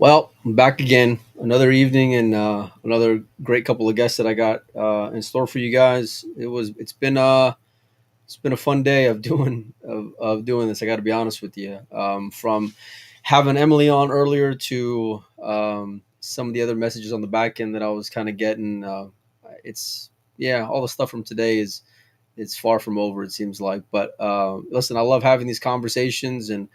Well, I'm back again. Another evening and another great couple of guests that I got in store for you guys. It's been a fun day of doing this. I got to be honest with you. From having Emily on earlier to some of the other messages on the back end that I was kind of getting. It's all the stuff from today is it's far from over. It seems like, but listen, I love having these conversations and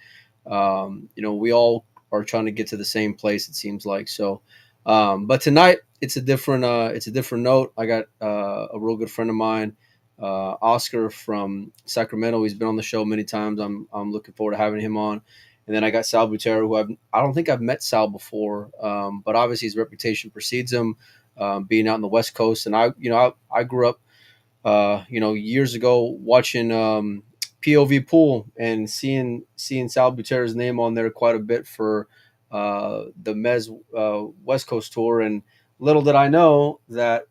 we all are trying to get to the same place. It seems like so. But tonight it's a different note. I got a real good friend of mine, Oscar from Sacramento. He's been on the show many times. I'm looking forward to having him on. And then I got Sal Butera, who I don't think I've met Sal before, but obviously his reputation precedes him, being out on the West Coast. And I grew up, years ago watching POV pool and seeing Sal Butera's name on there quite a bit for the Mez West Coast tour. And little did I know that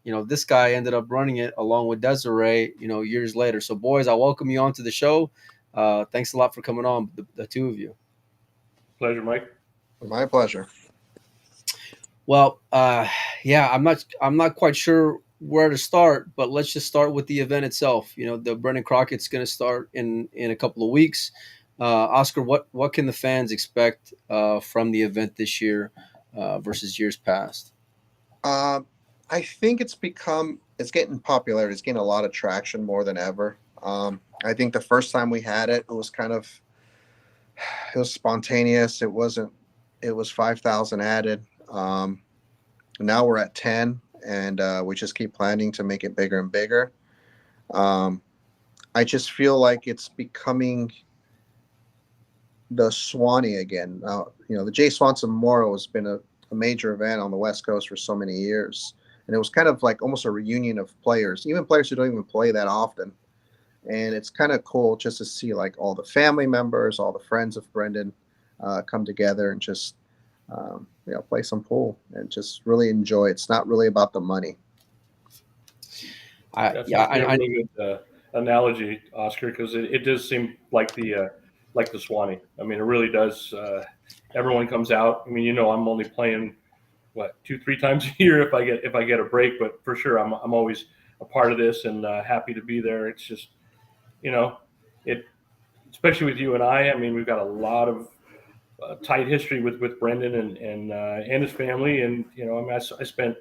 this guy ended up running it along with Desiree, years later. So boys, I welcome you onto the show. Thanks a lot for coming on, the two of you. Pleasure, Mike. My pleasure. Well, yeah, I'm not quite sure where to start, but let's just start with the event itself. The Brendan Crockett's going to start in a couple of weeks. Oscar, what can the fans expect from the event this year versus years past? Um, I think it's getting popular. It's getting a lot of traction more than ever. I think the first time we had it, it was spontaneous. It was 5,000 added. Now we're at 10, and we just keep planning to make it bigger and bigger. Um, I just feel like it's becoming the Swanee again. The Jay Swanson Memorial has been a major event on the West Coast for so many years, and it was kind of like almost a reunion of players, even players who don't even play that often. And it's kind of cool just to see like all the family members, all the friends of Brendan come together and just play some pool and just really enjoy. It's not really about the money. That's actually a really good analogy, Oscar, because it does seem like the Swanee. I mean, it really does. Everyone comes out. I mean, I'm only playing what 2-3 times a year if I get a break, but for sure, I'm always a part of this and happy to be there. It's just you know, it especially with you and I. I mean, we've got a lot of tight history with Brendan and his family, and I mean, I spent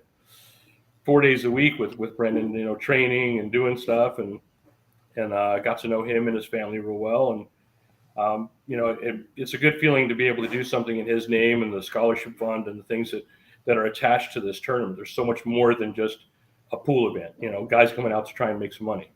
4 days a week with Brendan, training and doing stuff, and got to know him and his family real well. And it's a good feeling to be able to do something in his name and the scholarship fund and the things that are attached to this tournament. There's so much more than just a pool event. Guys coming out to try and make some money.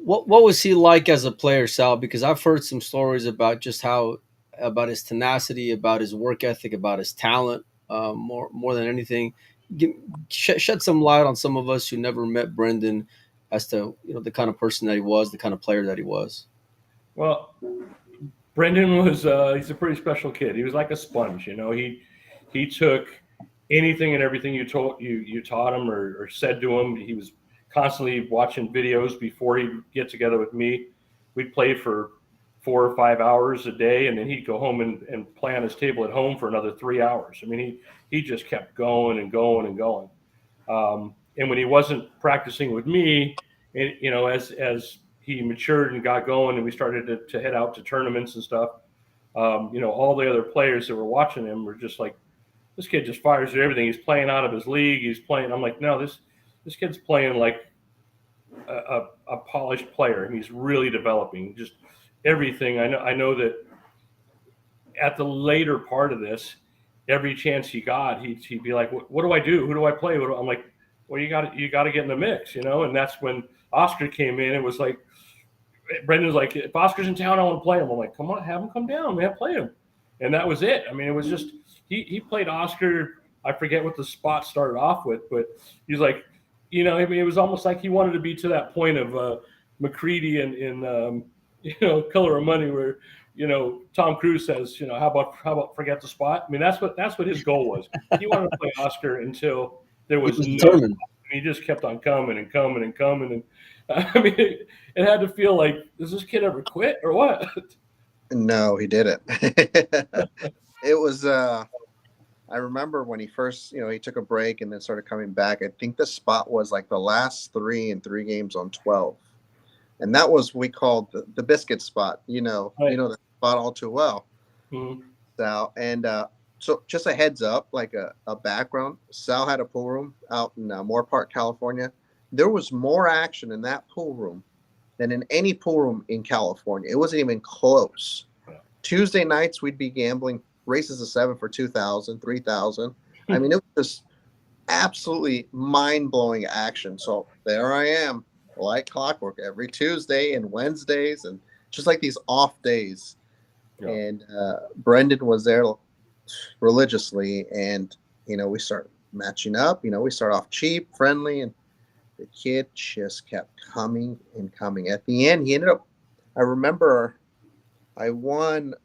What was he like as a player, Sal? Because I've heard some stories about just how about his tenacity, about his work ethic, about his talent, more than anything. Give, shed some light on some of us who never met Brendan as to the kind of person that he was, the kind of player that he was. Well, Brendan was he's a pretty special kid. He was like a sponge. He took anything and everything you taught him or said to him. He was constantly watching videos before he'd get together with me. We'd play for 4 or 5 hours a day, and then he'd go home and play on his table at home for another 3 hours. I mean, he just kept going and going and going. And when he wasn't practicing with me, as he matured and got going, and we started to head out to tournaments and stuff, all the other players that were watching him were just like, this kid just fires at everything. He's playing out of his league. He's playing. I'm like, no, this kid's playing like a polished player, and he's really developing just everything. I know that at the later part of this, every chance he got, he'd be like, what do I do? Who do I play? I'm like, well, you got to get in the mix, And that's when Oscar came in. It was like Brendan's like, if Oscar's in town, I want to play him. I'm like, come on, have him come down, man, play him. And that was it. I mean, it was just he played Oscar. I forget what the spot started off with, but he's like, I mean, it was almost like he wanted to be to that point of McCready in Color of Money, where Tom Cruise says, how about forget the spot? I mean, that's what his goal was. He wanted to play Oscar until there He was was no. determined. He just kept on coming and coming and coming, and I mean, it had to feel like, does this kid ever quit or what? No, he didn't. It was. I remember when he first, he took a break and then started coming back. I think the spot was like the last 3 games on 12, and that was we called the biscuit spot. You Right. know that spot all too well. Mhm. Sal. And so, just a heads up, like a background, Sal had a pool room out in Moore Park, California. There was more action in that pool room than in any pool room in California. It wasn't even close. Yeah. Tuesday nights, we'd be gambling races of 7 for 2,000, 3,000. I mean, it was just absolutely mind blowing action. So there I am, like clockwork, every Tuesday and Wednesdays, and just like these off days. Yeah. And Brendan was there religiously, and we start matching up. We start off cheap, friendly, and the kid just kept coming and coming. At the end, he ended up. I remember I won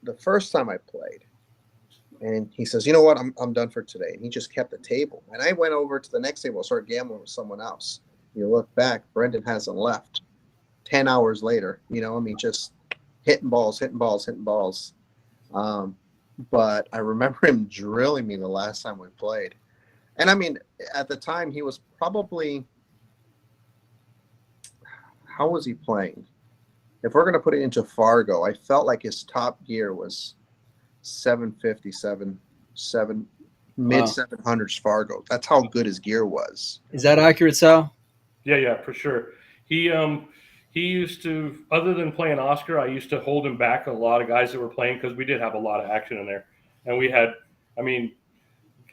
the first time I played, and he says, "You know what? I'm done for today." And he just kept the table. And I went over to the next table, started gambling with someone else. You look back, Brendan hasn't left. 10 hours later, I mean, just hitting balls, hitting balls, hitting balls. Um, but I remember him drilling me the last time we played. And I mean, at the time, he was probably, how was he playing? If we're going to put it into Fargo, I felt like his top gear was 757, mid Wow. 700s Fargo. That's how good his gear was. Is that accurate, Sal? Yeah, for sure. He used to, other than playing Oscar, I used to hold him back a lot of guys that were playing because we did have a lot of action in there, and we had, I mean,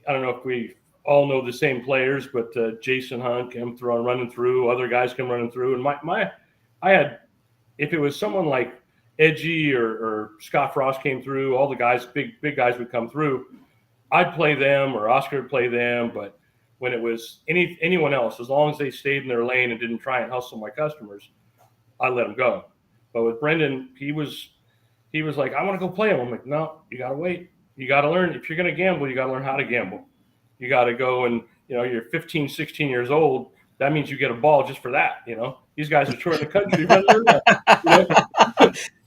I don't know if we all know the same players, but Jason Hunt came through running through, other guys come running through, and I had, if it was someone like Edgy or Scott Frost came through, all the guys, big guys would come through. I'd play them or Oscar would play them, but when it was anyone else, as long as they stayed in their lane and didn't try and hustle my customers, I let them go. But with Brendan, he was like, I want to go play him. I'm like, no, you got to wait. You got to learn. If you're going to gamble, you got to learn how to gamble. You got to go and, you're 15, 16 years old. That means you get a ball just for that. These guys are touring the country.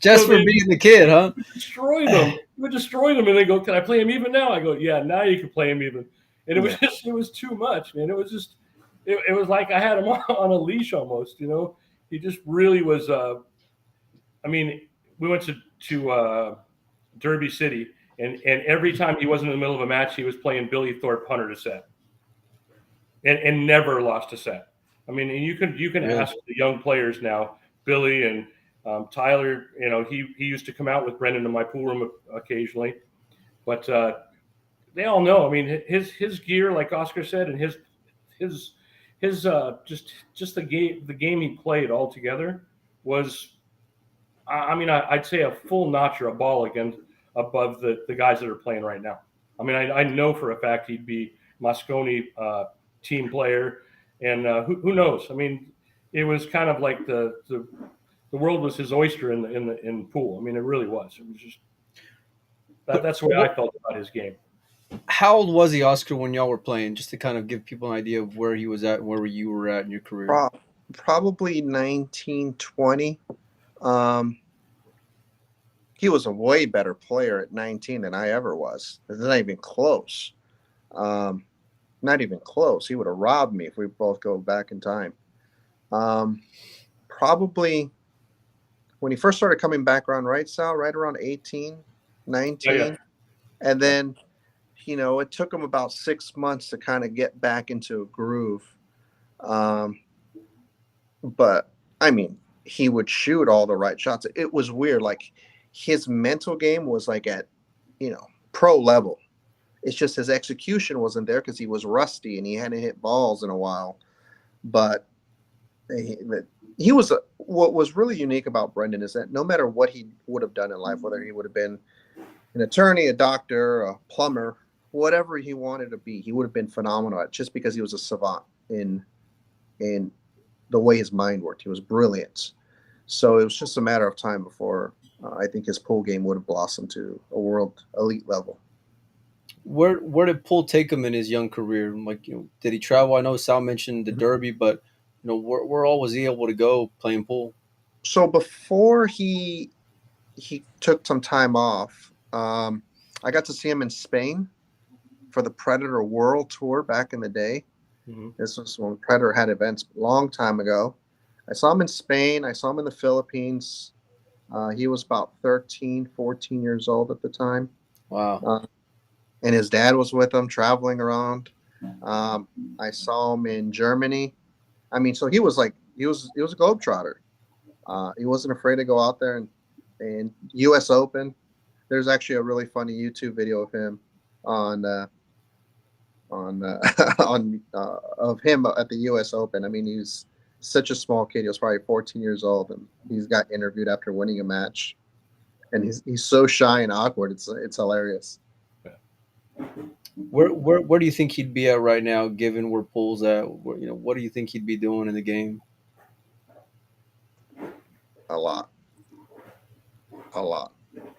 Just So for they being the kid, huh? destroy them. We would destroy them, and they go, "Can I play him even now?" I go, "Yeah, now you can play him even." And Yeah. it was too much, man. It was just, it was like I had him on a leash almost. He just really was. I mean, we went to Derby City, and every time he wasn't in the middle of a match, he was playing Billy Thorpe 100 a set, and never lost a set. I mean, and you can Really? ask the young players now, Billy and Tyler. He used to come out with Brendan in my pool room occasionally, but they all know. I mean, his gear, like Oscar said, and his just the game he played altogether was. I mean, I'd say a full notch or a ball again above the guys that are playing right now. I mean, I know for a fact he'd be Moscone team player, and who knows? I mean, it was kind of like the world was his oyster in pool. I mean, it really was. It was just that's the way I felt about his game. How old was he, Oscar, when y'all were playing? Just to kind of give people an idea of where he was at and where you were at in your career. Probably 1920. Um, he was a way better player at 19 than I ever was. It's not even close. Um, Not even close. He would have robbed me if we both go back in time. Um, Probably when he first started coming back around, right, Sal? Right around 18, Yeah, yeah, 19. And then, it took him about 6 months to kind of get back into a groove. Um, but, I mean, he would shoot all the right shots. It was weird. Like, his mental game was like at, pro level. It's just his execution wasn't there because he was rusty and he hadn't hit balls in a while. But he, he was what was really unique about Brendan is that no matter what he would have done in life, whether he would have been an attorney, a doctor, a plumber, whatever he wanted to be, he would have been phenomenal at just because he was a savant in the way his mind worked. He was brilliant. So it was just a matter of time before I think his pool game would have blossomed to a world elite level. Where did Poole take him in his young career? Like, did he travel? I know Sal mentioned the Derby, but where all was he able to go playing pool? So before he took some time off, I got to see him in Spain for the Predator World Tour back in the day. Mm-hmm. This was when Predator had events a long time ago. I saw him in Spain. I saw him in the Philippines. He was about 13, 14 years old at the time. Wow. And his dad was with him traveling around. I saw him in Germany. I mean, so he was a globetrotter. He wasn't afraid to go out there and U.S. Open. There's actually a really funny YouTube video of him on of him at the U.S. Open. I mean, he's such a small kid. He was probably 14 years old, and he's got interviewed after winning a match, and he's so shy and awkward. It's hilarious. Where do you think he'd be at right now, given where Pool's at? What do you think he'd be doing in the game? A lot.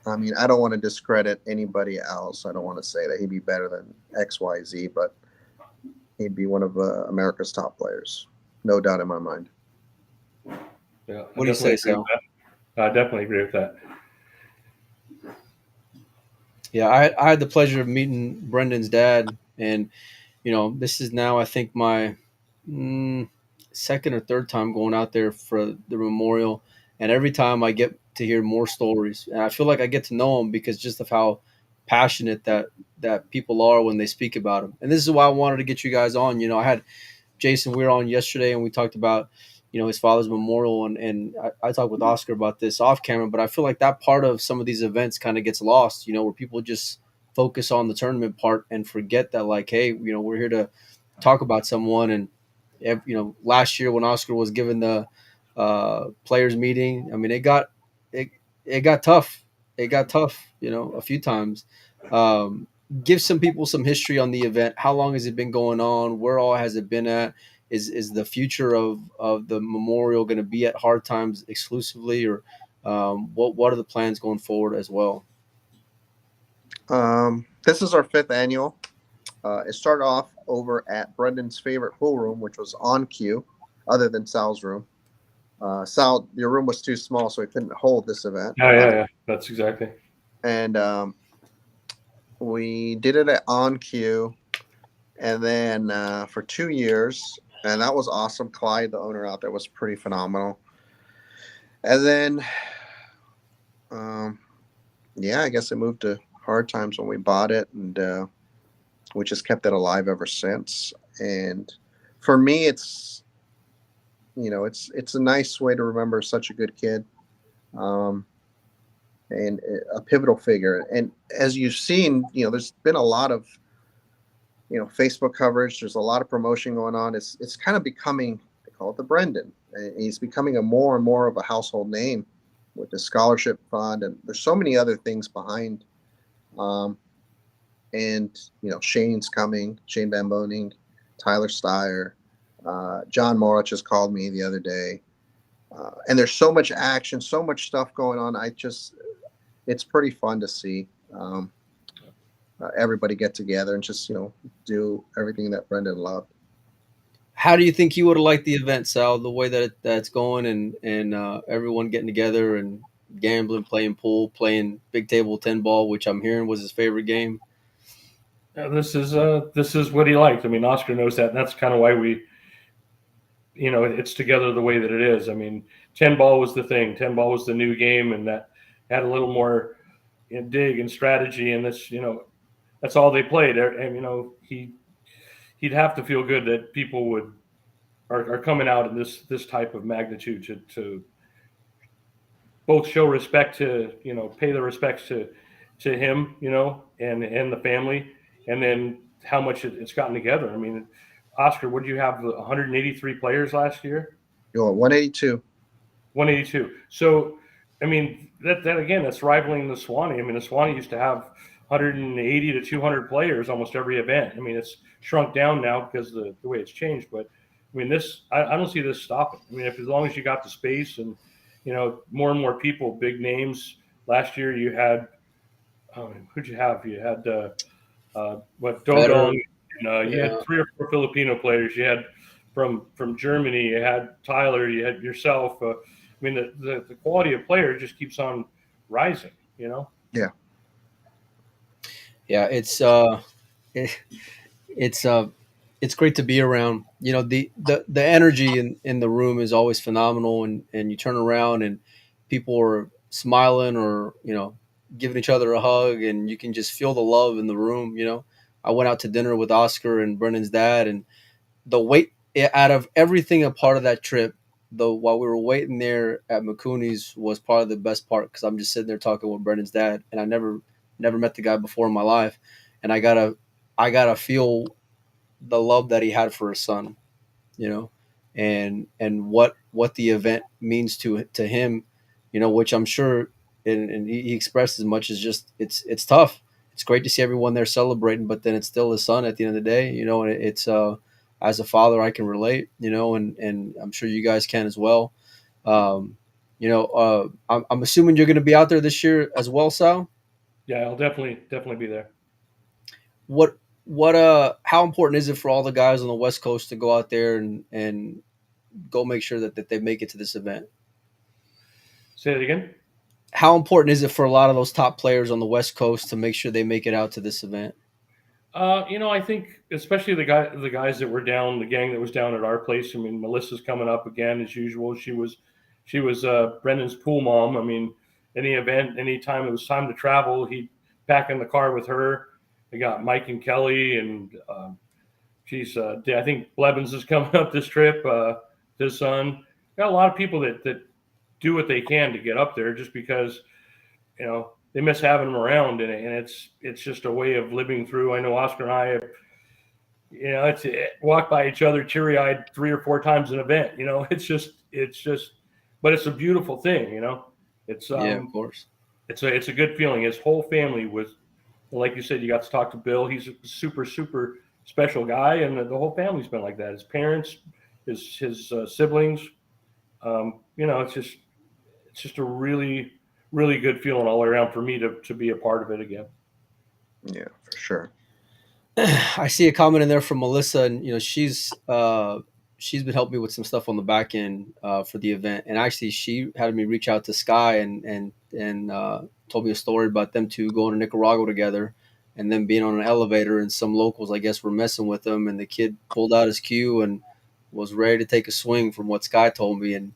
I mean, I don't want to discredit anybody else. I don't want to say that he'd be better than XYZ, but he'd be one of America's top players. No doubt in my mind. Yeah, What do you say, Sal? I definitely agree with that. Yeah, I had the pleasure of meeting Brendan's dad, and this is now I think my second or third time going out there for the memorial, and every time I get to hear more stories, and I feel like I get to know him because just of how passionate that people are when they speak about him. And this is why I wanted to get you guys on. I had Jason, we were on yesterday, and we talked about his father's memorial, and I talked with Oscar about this off camera, but I feel like that part of some of these events kind of gets lost, where people just focus on the tournament part and forget that, like, hey, we're here to talk about someone. And last year when Oscar was given the players meeting, I mean, it got tough. It got tough, a few times. Give some people some history on the event. How long has it been going on? Where all has it been at? Is the future of the memorial going to be at Hard Times exclusively, or what are the plans going forward as well? This is our 5th annual. It started off over at Brendan's favorite pool room, which was on cue, other than Sal's room. Sal, your room was too small, so we couldn't hold this event. Yeah. That's exactly. And we did it at on cue, and then for 2 years, and that was awesome. Clyde, the owner out there, was pretty phenomenal. And then, I guess it moved to Hard Times when we bought it, and we just kept it alive ever since. And for me, it's a nice way to remember such a good kid, and a pivotal figure. And as you've seen, there's been a lot of Facebook coverage. There's a lot of promotion going on. It's kind of becoming, they call it the Brendan. And he's becoming a more and more of a household name with the scholarship fund, and there's so many other things behind. And Shane's coming, Shane Van Boning, Tyler Steyer, John Morich just called me the other day, and there's so much action, so much stuff going on. It's pretty fun to see everybody get together and just do everything that Brendan loved. How do you think you would have liked the event, Sal? The way that's going, and everyone getting together and gambling, playing pool, playing big table 10 ball, which I'm hearing was his favorite game. Yeah, this is what he liked. I mean, Oscar knows that, and that's kind of why we, it's together the way that it is. I mean, 10 ball was the thing. 10 ball was the new game, and that had a little more dig and strategy, and that's all they played. And he'd have to feel good that people are coming out in this type of magnitude to both show respect to pay the respects to him, and the family, and then how much it's gotten together. I mean, Oscar, what did you have? 183 players last year? 182. 182. So, I mean, that again, that's rivaling the Swanee. I mean, the Swanee used to have 180 to 200 players almost every event. I mean, it's shrunk down now because of the way it's changed. But I mean, I don't see this stopping. I mean, if as long as you got the space and more and more people, big names. Last year you had who'd you have? You had Dogong. You had 3 or 4 Filipino players. You had from Germany. You had Tyler. You had yourself. I mean, the quality of player just keeps on rising. Yeah. Yeah, it, it's it's great to be around. You know, the energy in the room is always phenomenal, and you turn around and people are smiling or giving each other a hug, and you can just feel the love in the room. I went out to dinner with Oscar and Brennan's dad, and the wait out of everything a part of that trip, though, while we were waiting there at McCooney's was probably the best part because I'm just sitting there talking with Brennan's dad, and I never met the guy before in my life, and I gotta feel the love that he had for his son, you know, and what the event means to him, which I'm sure, and he expressed as much as just it's tough. It's great to see everyone there celebrating, but then it's still his son at the end of the day, and it's as a father I can relate, and I'm sure you guys can as well. I'm assuming you're going to be out there this year as well, Sal. Yeah, I'll definitely be there. What how important is it for all the guys on the West Coast to go out there and go make sure that they make it to this event? Say it again. How important is it for a lot of those top players on the West Coast to make sure they make it out to this event? I think especially the guys that were down, the gang that was down at our place. I mean, Melissa's coming up again as usual. She was Brendan's pool mom. I mean, any event, any time it was time to travel, he'd pack in the car with her. We got Mike and Kelly, and she's. I think Blevins is coming up this trip. His son. Got a lot of people that do what they can to get up there, just because they miss having them around, and it's just a way of living through. I know Oscar and I have, it's walked by each other teary eyed 3 or 4 times an event. It's just, but it's a beautiful thing. It's Yeah, of course. it's a good feeling. His whole family was, like you said, you got to talk to Bill. He's a super super special guy, and the whole family's been like that. His parents, his siblings. It's just a really really good feeling all around for me to be a part of it again. Yeah, for sure. I see a comment in there from Melissa, and she's been helping me with some stuff on the back end for the event, and actually she had me reach out to Sky and told me a story about them two going to Nicaragua together, and then being on an elevator, and some locals I guess were messing with them, and the kid pulled out his cue and was ready to take a swing, from what Sky told me, and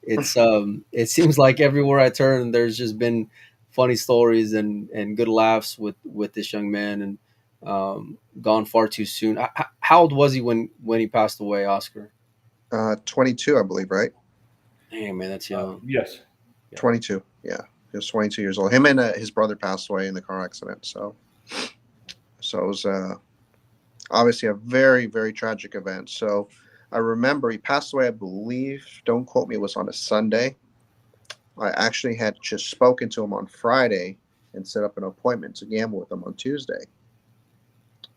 it seems like everywhere I turn, there's just been funny stories and good laughs with this young man, and gone far too soon. How old was he when he passed away, Oscar? 22, I believe, right? Hey man, that's young. Yes. Yeah. 22. Yeah, he was 22 years old. Him and his brother passed away in the car accident. So it was obviously a very, very tragic event. So I remember he passed away, I believe, don't quote me, it was on a Sunday. I actually had just spoken to him on Friday and set up an appointment to gamble with him on Tuesday.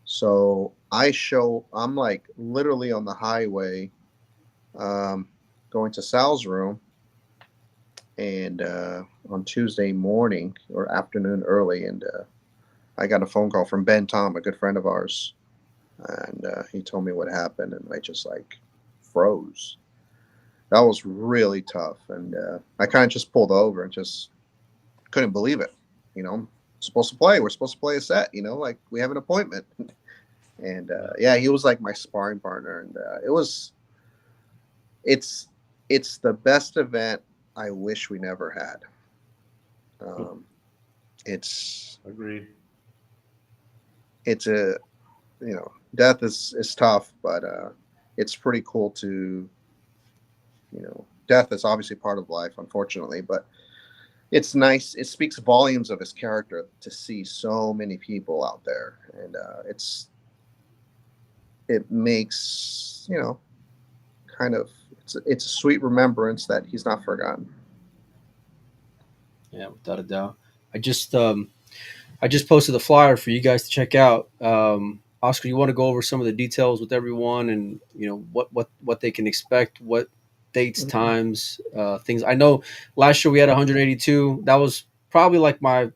So I'm like literally on the highway, going to Sal's room, and on Tuesday morning or afternoon early, and I got a phone call from Ben Tom, a good friend of ours, and he told me what happened, and I just like froze. That was really tough, and I kind of just pulled over and just couldn't believe it. I'm supposed to play. We're supposed to play a set. Like we have an appointment. And yeah, he was like my sparring partner, and it's the best event I wish we never had. It's Agreed. it's a death is tough, but it's pretty cool to death is obviously part of life, unfortunately, but it's nice. It speaks volumes of his character to see so many people out there, and it makes kind of it's a sweet remembrance that he's not forgotten. Yeah, without a doubt. I just posted the flyer for you guys to check out. Oscar, you want to go over some of the details with everyone, and what they can expect, what dates, times, things. I know last year we had 182. That was probably like my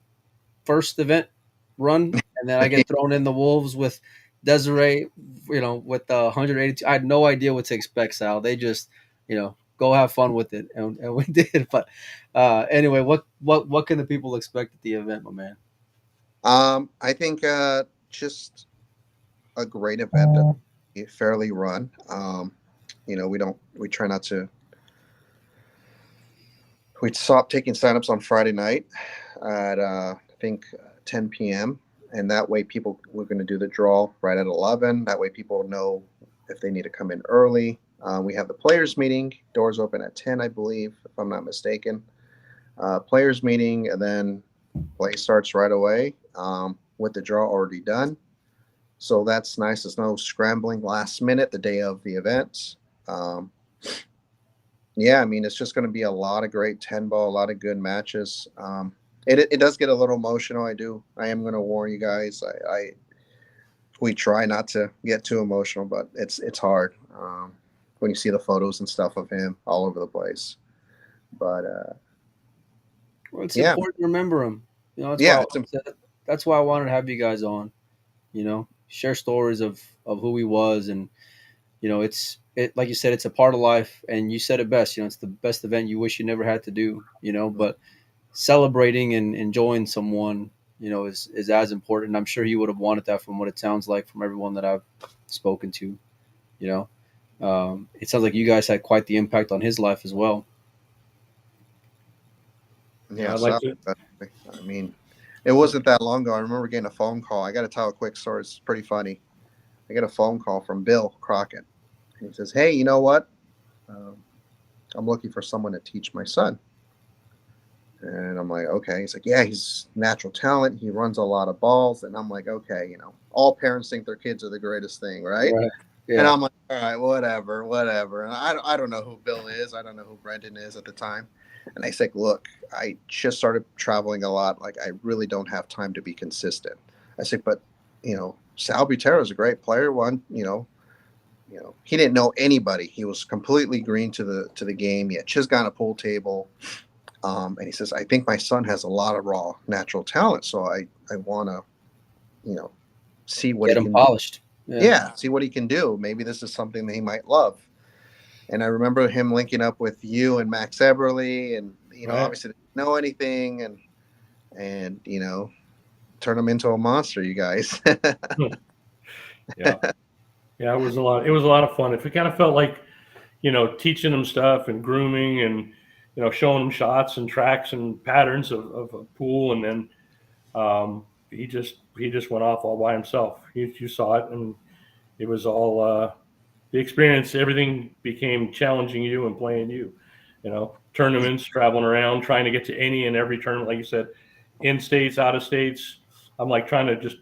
first event run, and then I get thrown in the wolves with Desiree, with the 182. I had no idea what to expect, Sal. They just, go have fun with it, and we did. But anyway, what can the people expect at the event, my man? I think just a great event that fairly run. We try not to. We stopped taking signups on Friday night at I think 10 p.m. and that way people we're going to do the draw right at 11. That way people know if they need to come in early. We have the players meeting. Doors open at 10, I believe, if I'm not mistaken. Players meeting, and then play starts right away with the draw already done. So that's nice. There's no scrambling last minute the day of the events. Um, yeah, I mean, it's just going to be a lot of great 10 ball, a lot of good matches. It does get a little emotional. I am going to warn you guys. We try not to get too emotional, but it's hard when you see the photos and stuff of him all over the place. But Well, it's yeah, important to remember him. You know, yeah, that's why I wanted to have you guys on. You know, share stories of who he was, and you know, it like you said, it's a part of life, and you said it best. You know, it's the best event you wish you never had to do. You know, but celebrating and enjoying someone, you know, is as important. I'm sure he would have wanted that from what it sounds like from everyone that I've spoken to. You know, it sounds like you guys had quite the impact on his life as well. yeah. I'd like So to. I mean, it wasn't that long ago. I remember getting a phone call. I got to tell a quick story. It's pretty funny. I get a phone call from Bill Crockett, and he says, "Hey, you know what? Um, I'm looking for someone to teach my son." And I'm like, okay. He's like, yeah, he's natural talent. He runs a lot of balls. And I'm like, okay, all parents think their kids are the greatest thing, right? Right. And Yeah. I'm like, all right, whatever, whatever. And I don't know who Bill is. I don't know who Brendan is at the time. And I said, look, I just started traveling a lot. Like, I really don't have time to be consistent. I said, but, Sal Butera is a great player. He didn't know anybody. He was completely green to the game. He had just gotten a pool table. And he says, I think my son has a lot of raw natural talent. So I want to, see what he Get him can do. polished. Yeah. Yeah, see what he can do. Maybe this is something that he might love. And I remember him linking up with you and Max Eberly, and Right. obviously didn't know anything, and turn him into a monster, you guys. Yeah. Yeah. It was a lot. It was a lot of fun. If it kind of felt like, teaching them stuff and grooming and, showing them shots and tracks and patterns of a pool. And then he just went off all by himself. You saw it, and it was all the experience. Everything became challenging you and playing you. Tournaments, traveling around, trying to get to any and every tournament, like you said, in states, out of states. I'm like trying to just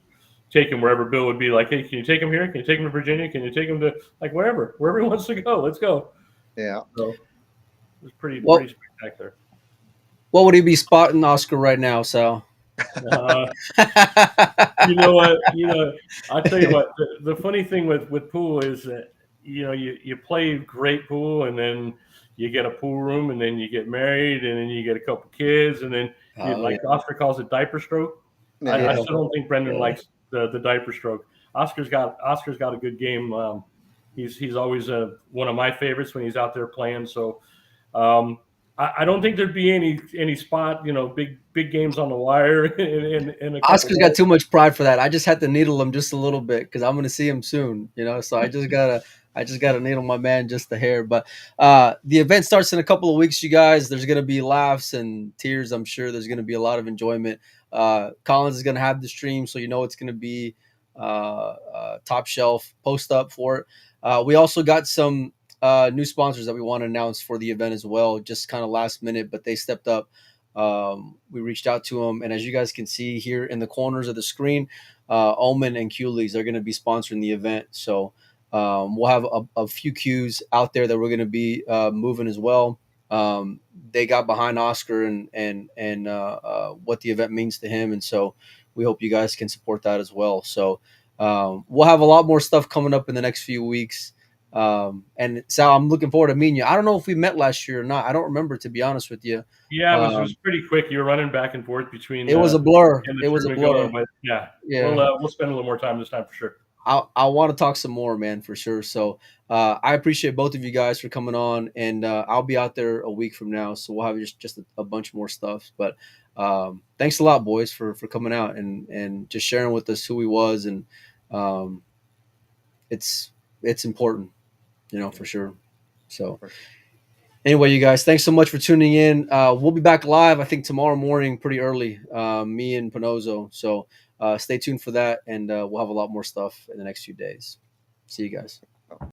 take him wherever Bill would be like, hey, can you take him here? Can you take him to Virginia? Can you take him to like wherever he wants to go? Let's go. Yeah. So it was Well, pretty spectacular. what would he be spotting Oscar right now, Sal? Uh, you know what? I'll tell you what. The funny thing with pool is that you play great pool, and then you get a pool room, and then you get married, and then you get a couple kids, and then Oh like Oscar calls it diaper stroke. I Yeah. yeah. still don't think Brendan Yeah. likes the diaper stroke. Oscar's got a good game. He's always one of my favorites when he's out there playing. So um, I don't think there'd be any spot, big games on the wire in a couple Oscar's got balls. too much pride for that. I just had to needle him just a little bit because I'm going to see him soon. You know, so I just gotta needle my man just a hair. But the event starts in a couple of weeks, you guys. There's going to be laughs and tears. I'm sure there's going to be a lot of enjoyment. Collins is going to have the stream, so you know it's going to be top shelf post up for it. We also got some new sponsors that we want to announce for the event as well, just kind of last minute, but they stepped up. We reached out to them, and as you guys can see here in the corners of the screen, Omen and Cooley's are going to be sponsoring the event. So we'll have a few cues out there that we're going to be moving as well. They got behind Oscar and what the event means to him, and so we hope you guys can support that as well. So we'll have a lot more stuff coming up in the next few weeks. And Sal, I'm looking forward to meeting you. I don't know if we met last year or not. I don't remember, to be honest with you. Yeah, it was Um, pretty quick. You were running back and forth between it was a blur. and the It was a tournament going, blur. but yeah, Yeah. we'll spend a little more time this time for sure. I want to talk some more, man, for sure. So I appreciate both of you guys for coming on, and I'll be out there a week from now, so we'll have just a bunch more stuff. But thanks a lot, boys, for coming out and just sharing with us who he was, and um, it's important, for sure. So anyway, you guys, thanks so much for tuning in. We'll be back live, I think, tomorrow morning, pretty early. Me and Pinozo. So stay tuned for that, and we'll have a lot more stuff in the next few days. See you guys.